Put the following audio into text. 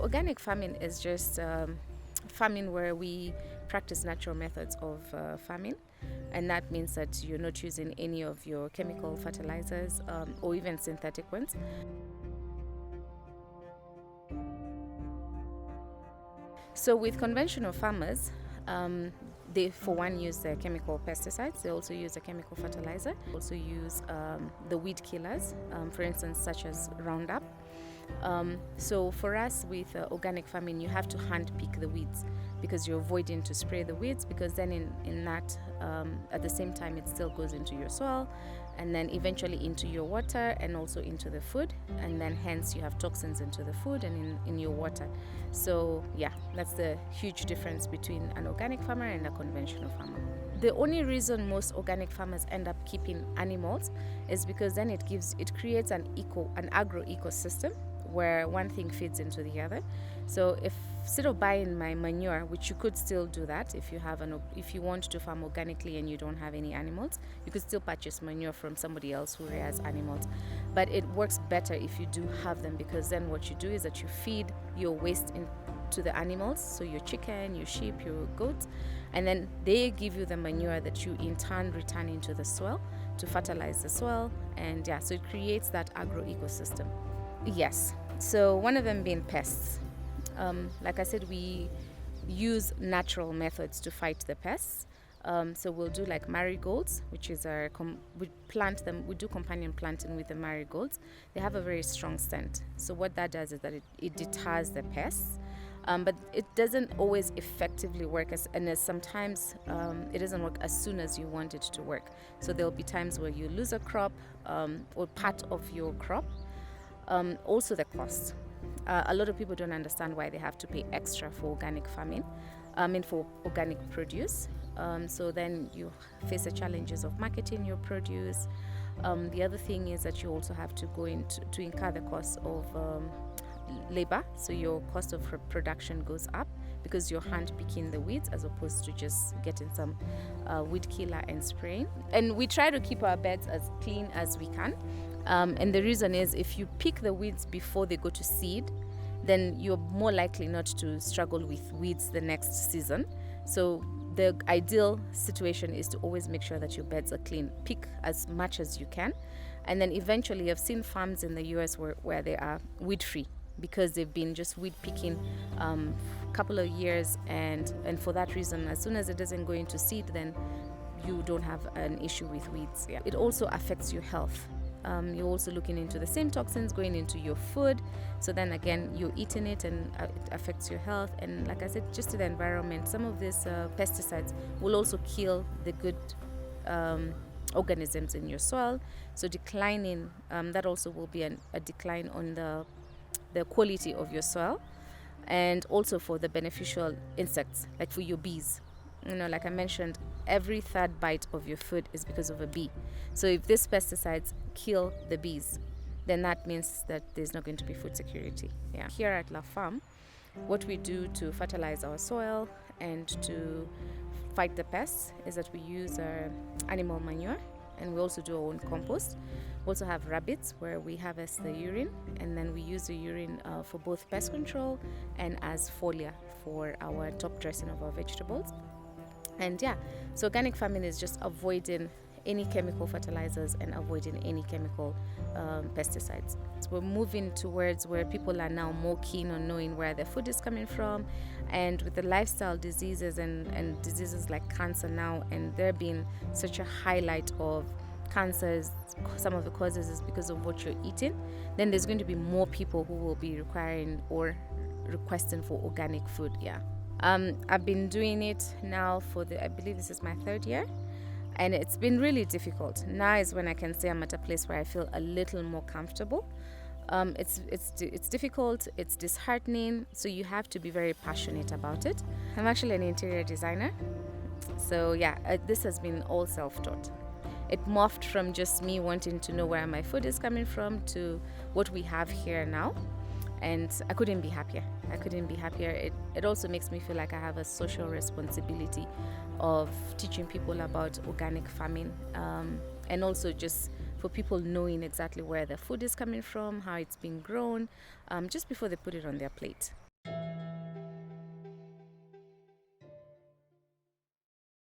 organic farming is just farming where we practice natural methods of farming, and that means that you're not using any of your chemical fertilizers or even synthetic ones. So with conventional farmers, they for one use the chemical pesticides. They also use a chemical fertilizer. They also use the weed killers, for instance, such as Roundup. So for us with organic farming, you have to hand pick the weeds because you're avoiding to spray the weeds, because then in that at the same time it still goes into your soil and then eventually into your water and also into the food, and then hence you have toxins into the food and in your water. So yeah, that's the huge difference between an organic farmer and a conventional farmer. The only reason most organic farmers end up keeping animals is because then it creates an agro ecosystem where one thing feeds into the other. So if instead of buying my manure, which you could still do that if you want to farm organically and you don't have any animals, you could still purchase manure from somebody else who rears animals. But it works better if you do have them, because then what you do is that you feed your waste into the animals, so your chicken, your sheep, your goats, and then they give you the manure that you in turn return into the soil to fertilize the soil, and yeah, so it creates that agro ecosystem. Yes, so one of them being pests. Like I said, we use natural methods to fight the pests. So we'll do like marigolds, which is we plant them. We do companion planting with the marigolds. They have a very strong scent. So what that does is that it deters the pests. But it doesn't always effectively work, and sometimes it doesn't work as soon as you want it to work. So there'll be times where you lose a crop or part of your crop. Also the cost. A lot of people don't understand why they have to pay extra for organic farming, for organic produce. So then you face the challenges of marketing your produce. The other thing is that you also have to go to incur the cost of labor. So your cost of production goes up because you're hand picking the weeds as opposed to just getting some weed killer and spraying. And we try to keep our beds as clean as we can. And the reason is, if you pick the weeds before they go to seed, then you're more likely not to struggle with weeds the next season. So the ideal situation is to always make sure that your beds are clean. Pick as much as you can. And then eventually, I've seen farms in the US where they are weed free because they've been just weed picking a couple of years. And for that reason, as soon as it doesn't go into seed, then you don't have an issue with weeds. Yeah. It also affects your health. You're also looking into the same toxins going into your food. So then again, you're eating it and it affects your health. And like I said, just to the environment, some of these pesticides will also kill the good organisms in your soil. So declining, that also will be a decline on the quality of your soil, and also for the beneficial insects, like for your bees. Like I mentioned, every third bite of your food is because of a bee. So if these pesticides kill the bees, then that means that there's not going to be food security. Yeah. Here at La Farm, what we do to fertilize our soil and to fight the pests is that we use animal manure, and we also do our own compost. We also have rabbits where we harvest the urine, and then we use the urine for both pest control and as foliar for our top dressing of our vegetables. And yeah, so organic farming is just avoiding any chemical fertilizers and avoiding any chemical pesticides. So we're moving towards where people are now more keen on knowing where their food is coming from, and with the lifestyle diseases and diseases like cancer now, and there being such a highlight of cancers, some of the causes is because of what you're eating, then there's going to be more people who will be requiring or requesting for organic food. Yeah. I've been doing it now I believe this is my third year, and it's been really difficult. Now is when I can say I'm at a place where I feel a little more comfortable. It's difficult, it's disheartening, so you have to be very passionate about it. I'm actually an interior designer, so yeah, this has been all self-taught. It morphed from just me wanting to know where my food is coming from to what we have here now. And I couldn't be happier. It also makes me feel like I have a social responsibility of teaching people about organic farming, and also just for people knowing exactly where their food is coming from, how it's being grown, just before they put it on their plate.